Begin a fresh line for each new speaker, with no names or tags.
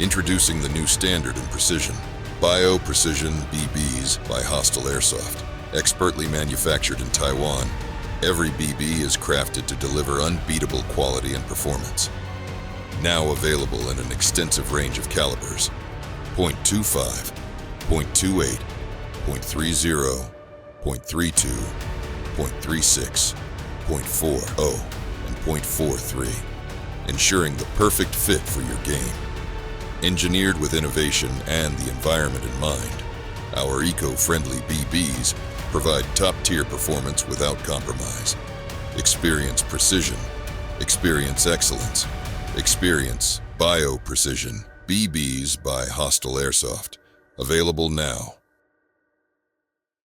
Introducing the new standard in precision, Bio Precision BBs by Hostile Airsoft. Expertly manufactured in Taiwan, every BB is crafted to deliver unbeatable quality and performance. Now available in an extensive range of calibers: .25, .28, .30, .32, .36, .40, and .43, ensuring the perfect fit for your game. Engineered with innovation and the environment in mind, our eco-friendly BBs provide top-tier performance without compromise. Experience precision. Experience excellence. Experience Bio Precision BBs by Hostile Airsoft. Available now.